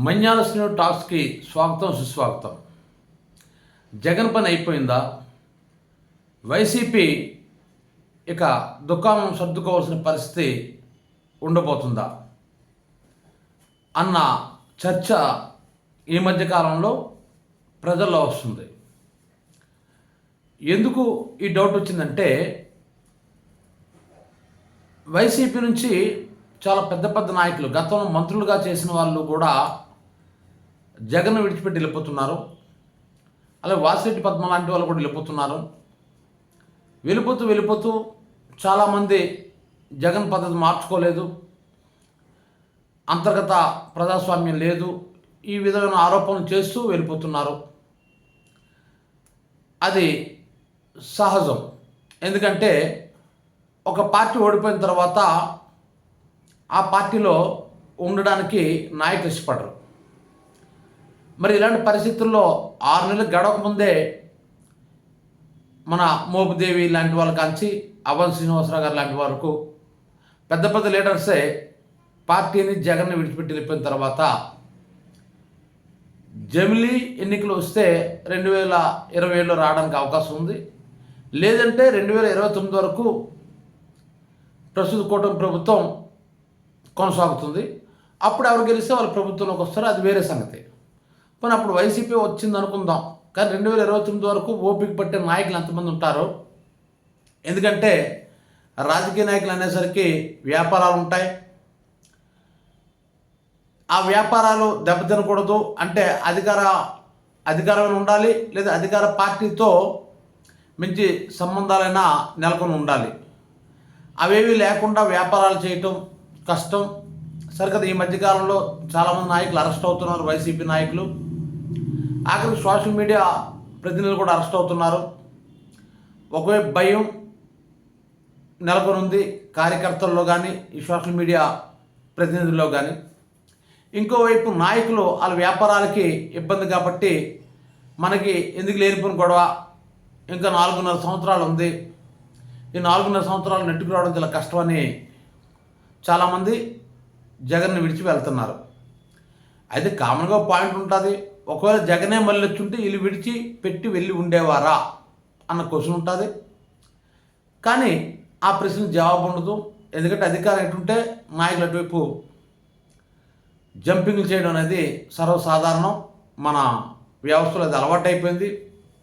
మన్యాల శ్రీను టాక్స్కి స్వాగతం సుస్వాగతం. జగన్ పని అయిపోయిందా? వైసీపీ ఇక దుకాణం సర్దుకోవాల్సిన పరిస్థితి ఉండబోతుందా అన్న చర్చ ఈ మధ్యకాలంలో ప్రజల్లో వస్తుంది. ఎందుకు ఈ డౌట్ వచ్చిందంటే, వైసీపీ నుంచి చాలా పెద్ద పెద్ద నాయకులు, గతంలో మంత్రులుగా చేసిన వాళ్ళు కూడా జగన్ విడిచిపెట్టి వెళ్ళిపోతున్నారు. అలాగే వాసిరెడ్డి పద్మ లాంటి వాళ్ళు కూడా వెళ్ళిపోతున్నారు. వెళ్ళిపోతూ చాలామంది జగన్ పద్ధతి మార్చుకోలేదు, అంతర్గత ప్రజాస్వామ్యం లేదు, ఈ విధమైన ఆరోపణలు చేస్తూ వెళ్ళిపోతున్నారు. అది సహజం. ఎందుకంటే ఒక పార్టీ ఓడిపోయిన తర్వాత ఆ పార్టీలో ఉండడానికి నాయకులు ఇష్టపడరు. మరి ఇలాంటి పరిస్థితుల్లో 6 నెలలు గడవకముందే మన మోపుదేవి లాంటి వాళ్ళ కాంచి అవంతి శ్రీనివాసరావు గారు లాంటి వరకు పెద్ద పెద్ద లీడర్సే పార్టీని జగన్ని విడిచిపెట్టి వెళ్ళిపోయిన తర్వాత జమిలీ ఎన్నికలు వస్తే 2027లో రావడానికి అవకాశం ఉంది. లేదంటే 2029 వరకు ప్రస్తుత కూటమి ప్రభుత్వం కొనసాగుతుంది. అప్పుడు ఎవరు గెలిస్తే వాళ్ళు ప్రభుత్వంలోకి వస్తారో అది వేరే సంగతి. కానీ అప్పుడు వైసీపీ వచ్చింది అనుకుందాం. కానీ 2029 వరకు ఓపిక పట్టే నాయకులు ఎంతమంది ఉంటారో? ఎందుకంటే రాజకీయ నాయకులు అనేసరికి వ్యాపారాలు ఉంటాయి. ఆ వ్యాపారాలు దెబ్బతినకూడదు అంటే అధికారమైన ఉండాలి, లేదా అధికార పార్టీతో మంచి సంబంధాలైనా నెలకొని ఉండాలి. అవేవి లేకుండా వ్యాపారాలు చేయటం కష్టం. సరికదా ఈ మధ్యకాలంలో చాలామంది నాయకులు అరెస్ట్ అవుతున్నారు, వైసీపీ నాయకులు. ఆఖరికి సోషల్ మీడియా ప్రతినిధులు కూడా అరెస్ట్ అవుతున్నారు. ఒకవైపు భయం నెలకొని ఉంది కార్యకర్తల్లో కానీ, ఈ సోషల్ మీడియా ప్రతినిధుల్లో కానీ. ఇంకోవైపు నాయకులు వాళ్ళ వ్యాపారాలకి ఇబ్బంది కాబట్టి మనకి ఎందుకు లేనిపోయిన గొడవ, ఇంకా 4.5 సంవత్సరాలు ఉంది, ఈ 4.5 సంవత్సరాలు నెట్టుకు రావడం చాలా కష్టమని చాలామంది జగన్ని విడిచి వెళ్తున్నారు. అయితే కామన్గా పాయింట్ ఉంటుంది, ఒకవేళ జగనే మళ్ళీ వచ్చుంటే వీళ్ళు విడిచి పెట్టి వెళ్ళి ఉండేవారా అన్న క్వశ్చన్ ఉంటుంది. కానీ ఆ ప్రశ్నకు జవాబు ఉండదు. ఎందుకంటే అధికారం ఎటుంటే నాయకులు అటువైపు జంపింగ్లు చేయడం అనేది సర్వసాధారణం. మన వ్యవస్థలో అది అలవాటు అయిపోయింది.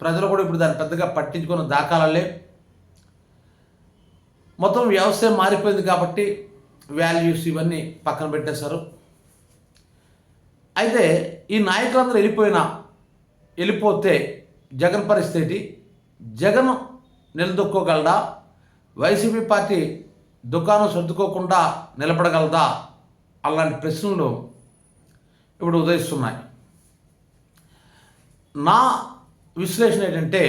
ప్రజలు కూడా ఇప్పుడు దాన్ని పెద్దగా పట్టించుకున్న దాఖలాలే. మొత్తం వ్యవస్థ మారిపోయింది కాబట్టి వాల్యూస్ ఇవన్నీ పక్కన పెట్టేశారు. అయితే ఈ నాయకులందరూ వెళ్ళిపోతే జగన్ పరిస్థితి, జగన్ నిలదొక్కోగలదా? వైసీపీ పార్టీ దుకాణం సర్దుకోకుండా నిలబడగలదా? అలాంటి ప్రశ్నలు ఇప్పుడు ఉదయిస్తున్నాయి. నా విశ్లేషణ ఏంటంటే,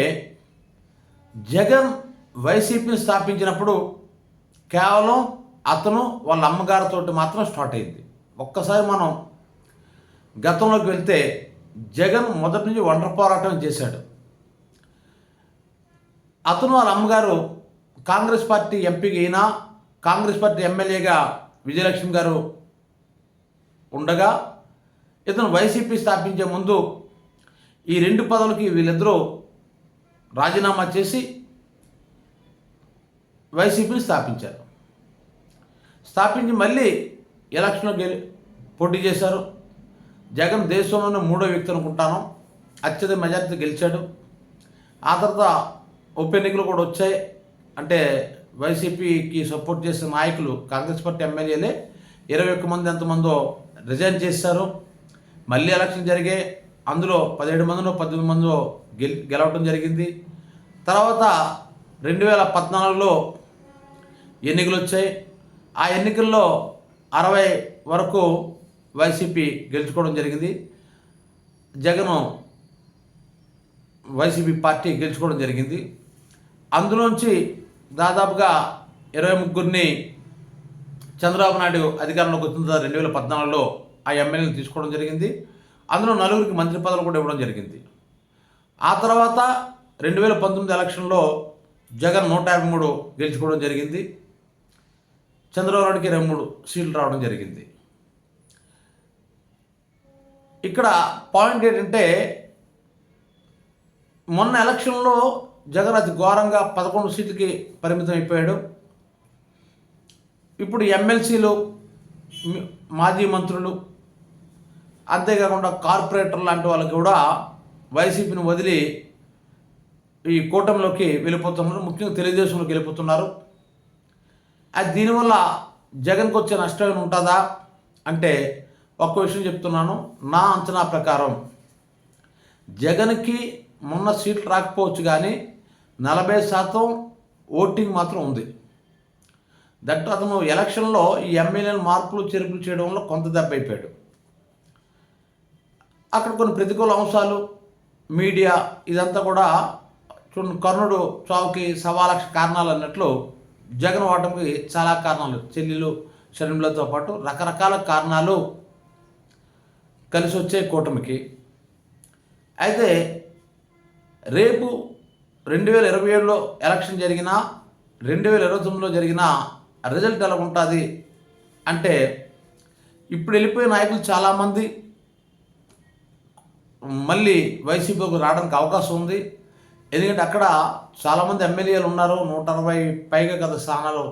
జగన్ వైసీపీని స్థాపించినప్పుడు కేవలం అతను వాళ్ళ అమ్మగారితో మాత్రం స్టార్ట్ అయింది. ఒక్కసారి మనం గతంలోకి వెళ్తే జగన్ మొదటి నుంచి ఒంటరి పోరాటం చేశాడు. అతను వాళ్ళ అమ్మగారు కాంగ్రెస్ పార్టీ ఎంపీగా అయినా, కాంగ్రెస్ పార్టీ ఎమ్మెల్యేగా విజయలక్ష్మి గారు ఉండగా, ఇతను వైసీపీ స్థాపించే ముందు ఈ 2 పదవులకి వీళ్ళిద్దరూ రాజీనామా చేసి వైసీపీని స్థాపించి మళ్ళీ ఎలక్షన్లో పోటీ చేశారు. జగన్ దేశంలోనే 3వ వ్యక్తి అనుకుంటాను, అత్యధిక మెజార్టీ గెలిచాడు. ఆ తర్వాత ఉప ఎన్నికలు కూడా వచ్చాయి. అంటే వైసీపీకి సపోర్ట్ చేసే నాయకులు కాంగ్రెస్ పార్టీ ఎమ్మెల్యేలే 21 మంది ఎంతమందో రిజైన్ చేశారు. మళ్ళీ ఎలక్షన్ జరిగాయి. అందులో 17 మందిలో 18 మందో గెలవడం జరిగింది. తర్వాత 2014లో ఎన్నికలు వచ్చాయి. ఆ ఎన్నికల్లో 60 వరకు వైసీపీ గెలుచుకోవడం జరిగింది. జగన్ వైసీపీ పార్టీ గెలుచుకోవడం జరిగింది. అందులోంచి దాదాపుగా 23 చంద్రబాబు నాయుడు అధికారంలోకి వచ్చిన 2014లో ఆ ఎమ్మెల్యేని తీసుకోవడం జరిగింది. అందులో 4 మంత్రి పదవులు కూడా ఇవ్వడం జరిగింది. ఆ తర్వాత 2019 ఎలక్షన్లో జగన్ 153 గెలుచుకోవడం జరిగింది. చంద్రబాబు నాయుడుకి 23 సీట్లు రావడం జరిగింది. ఇక్కడ పాయింట్ ఏంటంటే మొన్న ఎలక్షన్లో జగన్ అతి ఘోరంగా 11 సీట్లకి పరిమితం అయిపోయాడు. ఇప్పుడు ఎమ్మెల్సీలు, మాజీ మంత్రులు, అంతేకాకుండా కార్పొరేటర్ లాంటి వాళ్ళకి కూడా వైసీపీని వదిలి ఈ కూటమిలోకి వెళ్ళిపోతున్నారు, ముఖ్యంగా తెలుగుదేశంలోకి వెళ్ళిపోతున్నారు. అది దీనివల్ల జగన్కి వచ్చే నష్టం ఏమి ఉంటుందా అంటే ఒక్క విషయం చెప్తున్నాను. నా అంచనా ప్రకారం జగన్కి మొన్న సీట్లు రాకపోవచ్చు, కానీ 40% ఓటింగ్ మాత్రం ఉంది. దట్ అతను ఎలక్షన్లో ఈ ఎమ్మెల్యేలు మార్పులు చేర్పులు చేయడంలో కొంత దెబ్బ అయిపోయాడు. అక్కడ కొన్ని ప్రతికూల అంశాలు, మీడియా, ఇదంతా కూడా కర్ణుడు చావుకి 1,00,000 కారణాలు అన్నట్లు జగన్ ఓటమికి చాలా కారణాలు, చెల్లెలు షర్మిలతో పాటు రకరకాల కారణాలు కలిసి వచ్చే కూటమికి. అయితే రేపు 2027లో ఎలక్షన్ జరిగినా 2029లో జరిగిన రిజల్ట్ ఎలా ఉంటుంది అంటే ఇప్పుడు వెళ్ళిపోయే నాయకులు చాలామంది మళ్ళీ వైసీపీకి రావడానికి అవకాశం ఉంది. ఎందుకంటే అక్కడ చాలామంది ఎమ్మెల్యేలు ఉన్నారు, 160 పైగా కదా స్థానాలు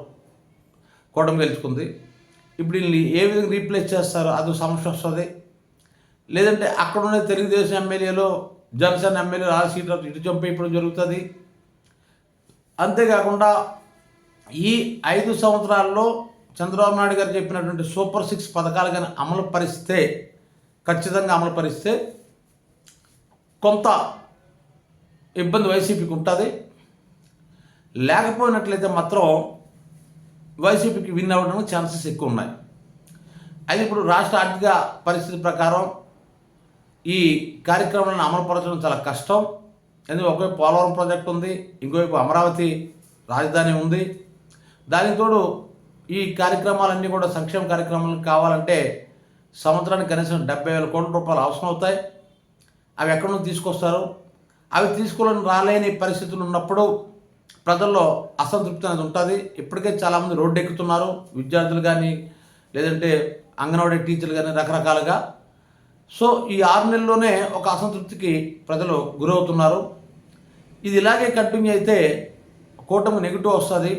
కూటమి గెలుచుకుంది. ఇప్పుడు వీళ్ళని ఏ విధంగా రీప్లేస్ చేస్తారు, అది సమస్య వస్తుంది. లేదంటే అక్కడున్న తెలుగుదేశం ఎమ్మెల్యేలు, జనసేన ఎమ్మెల్యేలు ఆ సీట్లు ఇటు చంపి ఇప్పుడు జరుగుతుంది. అంతేకాకుండా ఈ 5 సంవత్సరాల్లో చంద్రబాబు నాయుడు గారు చెప్పినటువంటి సూపర్ 6 పథకాలు కానీ ఖచ్చితంగా అమలు పరిస్తే కొంత ఇబ్బంది వైసీపీకి ఉంటుంది. లేకపోయినట్లయితే మాత్రం వైసీపీకి విన్ అవ్వడానికి ఛాన్సెస్ ఎక్కువ ఉన్నాయి. అయితే ఇప్పుడు రాష్ట్ర ఆర్థిక పరిస్థితి ప్రకారం ఈ కార్యక్రమాలను అమలుపరచడం చాలా కష్టం. ఎందుకంటే ఒకవైపు పోలవరం ప్రాజెక్టు ఉంది, ఇంకోవైపు అమరావతి రాజధాని ఉంది. దానికి తోడు ఈ కార్యక్రమాలన్నీ కూడా సంక్షేమ కార్యక్రమాలు కావాలంటే సంవత్సరానికి కనీసం 70,000 కోట్ల రూపాయలు అవసరం అవుతాయి. అవి ఎక్కడి నుంచి తీసుకొస్తారు? అవి తీసుకోవాలని రాలేని పరిస్థితులు ఉన్నప్పుడు ప్రజల్లో అసంతృప్తి అనేది ఉంటుంది. ఇప్పటికే చాలామంది రోడ్డు ఎక్కుతున్నారు, విద్యార్థులు కానీ లేదంటే అంగన్వాడీ టీచర్లు కానీ రకరకాలుగా. సో ఈ 6 నెలల్లోనే ఒక అసంతృప్తికి ప్రజలు గురవుతున్నారు. ఇది ఇలాగే కంటిన్యూ అయితే కూటమి నెగిటివ్ వస్తుంది.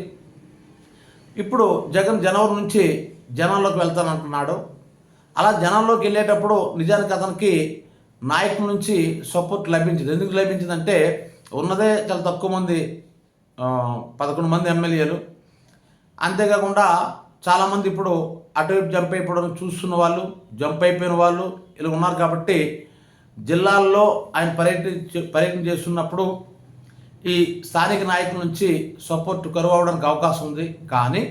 ఇప్పుడు జగన్ జనవరి నుంచి జనాల్లోకి వెళ్తానంటున్నాడు. అలా జనాల్లోకి వెళ్ళేటప్పుడు నిజానికి అతనికి నాయకుల నుంచి సపోర్ట్ లభించింది. ఎందుకు లభించిందంటే ఉన్నదే చాలా తక్కువ మంది, 11 మంది ఎమ్మెల్యేలు. అంతేకాకుండా చాలామంది ఇప్పుడు అటువైపు జంప్ అయిపోవడం చూస్తున్న వాళ్ళు, జంప్ అయిపోయిన వాళ్ళు ఇలా ఉన్నారు. కాబట్టి జిల్లాల్లో ఆయన పర్యటన చేస్తున్నప్పుడు ఈ స్థానిక నాయకుల నుంచి సపోర్ట్ కరువు అవడానికి అవకాశం ఉంది. కానీ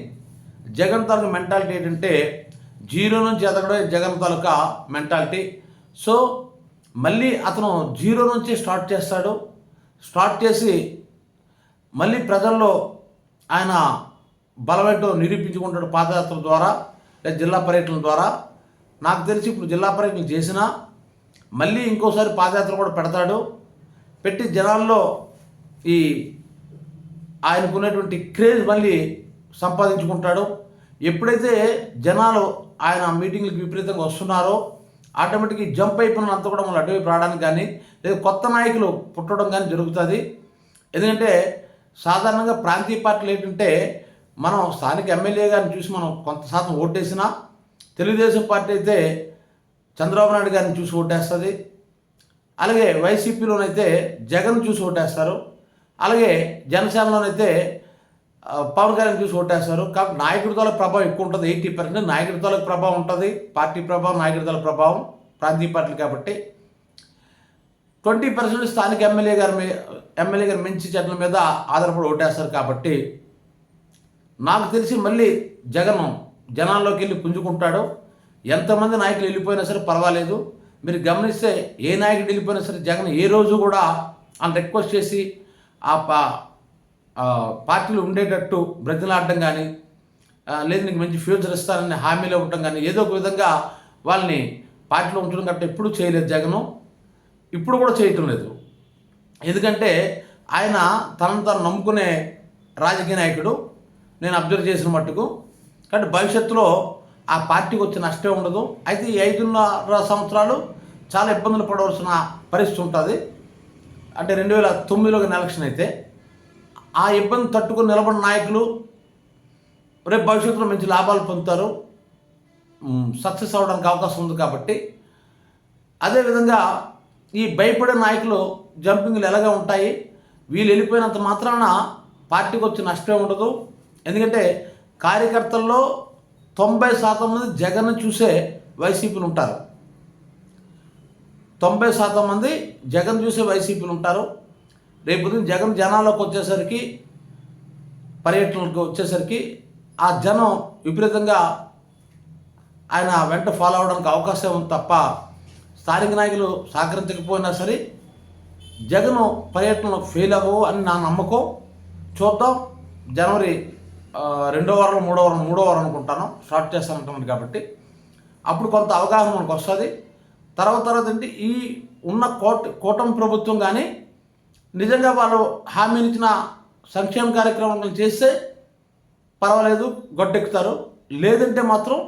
జగన్ తాలూకా మెంటాలిటీ ఏంటంటే 0 నుంచి ఎదగడం జగన్ తాలూకా మెంటాలిటీ. సో మళ్ళీ అతను 0 నుంచి స్టార్ట్ చేస్తాడు. స్టార్ట్ చేసి మళ్ళీ ప్రజల్లో ఆయన బలమేంటో నిరూపించుకుంటాడు పాదయాత్ర ద్వారా లేదా జిల్లా పర్యటనల ద్వారా. నాకు తెలిసి ఇప్పుడు జిల్లా పర్యటనలు చేసినా మళ్ళీ ఇంకోసారి పాదయాత్ర కూడా పెడతాడు. పెట్టి జనాల్లో ఈ ఆయనకున్నటువంటి క్రేజ్ మళ్ళీ సంపాదించుకుంటాడు. ఎప్పుడైతే జనాలు ఆయన మీటింగ్లకు విపరీతంగా వస్తున్నారో ఆటోమేటిక్గా జంప్ అయిపోయినంత కూడా మళ్ళీ అటువైపు రావడానికి కానీ లేదా కొత్త నాయకులు పుట్టడం కానీ జరుగుతుంది. ఎందుకంటే సాధారణంగా ప్రాంతీయ పార్టీలు ఏంటంటే మనం స్థానిక ఎమ్మెల్యే గారిని చూసి మనం కొంత శాతం ఓటేసినా, తెలుగుదేశం పార్టీ అయితే చంద్రబాబు నాయుడు గారిని చూసి ఓటేస్తుంది. అలాగే వైసీపీలోనైతే జగన్ చూసి ఓటేస్తారు. అలాగే జనసేనలోనైతే పవన్ కళ్యాణ్ చూసి ఓటేస్తారు. కాబట్టి నాయకుడి తాలూకు ప్రభావం ఎక్కువ ఉంటుంది. 80% నాయకుడి తాలూకు ప్రభావం ఉంటుంది. పార్టీ ప్రభావం, నాయకుడి తాలూకు ప్రభావం ప్రాంతీయ పార్టీలు కాబట్టి 20% స్థానిక ఎమ్మెల్యే గారి మంచి చెట్ల మీద ఆధారపడి ఓటేస్తారు. కాబట్టి నాకు తెలిసి మళ్ళీ జగన్ జనాల్లోకి వెళ్ళి పుంజుకుంటాడు. ఎంతమంది నాయకులు వెళ్ళిపోయినా సరే పర్వాలేదు. మీరు గమనిస్తే ఏ నాయకుడు వెళ్ళిపోయినా సరే జగన్ ఏ రోజు కూడా ఆయన రిక్వెస్ట్ చేసి ఆ పార్టీలు ఉండేటట్టు బ్రతిలాడడం కానీ లేదు నీకు మంచి ఫ్యూచర్ ఇస్తానని హామీలు ఇవ్వటం కానీ ఏదో ఒక విధంగా వాళ్ళని పార్టీలో ఉంచడం గట్ట ఎప్పుడు చేయలేదు జగను. ఇప్పుడు కూడా చేయటం లేదు. ఎందుకంటే ఆయన తనను తాను నమ్ముకునే రాజకీయ నాయకుడు నేను అబ్జర్వ్ చేసిన మట్టుకు. కాబట్టి భవిష్యత్తులో ఆ పార్టీకి వచ్చే నష్టం ఉండదు. అయితే ఈ 5.5 సంవత్సరాలు చాలా ఇబ్బందులు పడవలసిన పరిస్థితి ఉంటుంది. అంటే 2009లో ఎలక్షన్ అయితే ఆ ఇబ్బంది తట్టుకుని నిలబడిన నాయకులు రేపు భవిష్యత్తులో మంచి లాభాలు పొందుతారు, సక్సెస్ అవ్వడానికి అవకాశం ఉంది. కాబట్టి అదేవిధంగా ఈ భయపడే నాయకులు జంపింగ్లు ఎలాగా ఉంటాయి, వీళ్ళు వెళ్ళిపోయినంత మాత్రాన పార్టీకి వచ్చే నష్టమే ఉండదు. ఎందుకంటే కార్యకర్తల్లో 90% మంది జగన్ చూసే వైసీపీలు ఉంటారు. 90% మంది జగన్ చూసే వైసీపీలు ఉంటారు. రేపు జగన్ జనాల్లోకి వచ్చేసరికి, పర్యటనలకు వచ్చేసరికి ఆ జనం విపరీతంగా ఆయన వెంట ఫాలో అవడానికి అవకాశం ఉంది తప్ప స్థానిక నాయకులు సహకరించకపోయినా సరే జగన్ పర్యటనలు ఫెయిల్ అవ్వవు అని నా నమ్మకం. చూద్దాం, జనవరి 2వ వారం 3వ వారం అనుకుంటాను స్టార్ట్ చేస్తానంటున్నాను. కాబట్టి అప్పుడు కొంత అవగాహన మనకు వస్తుంది. తర్వాత ఏంటి, ఈ ఉన్న కూటమి ప్రభుత్వం కానీ నిజంగా వాళ్ళు హామీలు ఇచ్చిన సంక్షేమ కార్యక్రమాలను చేస్తే పర్వాలేదు, గొడ్డెక్కుతారు. లేదంటే మాత్రం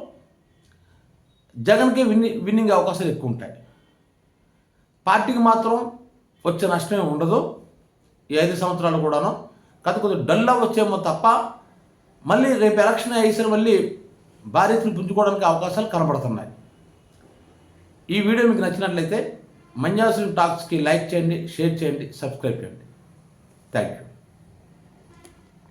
జగన్కి విన్నింగ్ అవకాశాలు ఎక్కువ ఉంటాయి. పార్టీకి మాత్రం వచ్చే నష్టమే ఉండదు ఈ 5 సంవత్సరాలు కూడాను. కొద్దిగా డల్లా వచ్చేమో తప్ప మళ్ళీ రేపు ఎలక్షన్ అయ్యేసరి మళ్ళీ భారీతులు పుంజుకోవడానికి అవకాశాలు కనబడుతున్నాయి. ఈ వీడియో మీకు నచ్చినట్లయితే మంజాశ్రీ టాక్స్కి లైక్ చేయండి, షేర్ చేయండి, సబ్స్క్రైబ్ చేయండి. Thank you.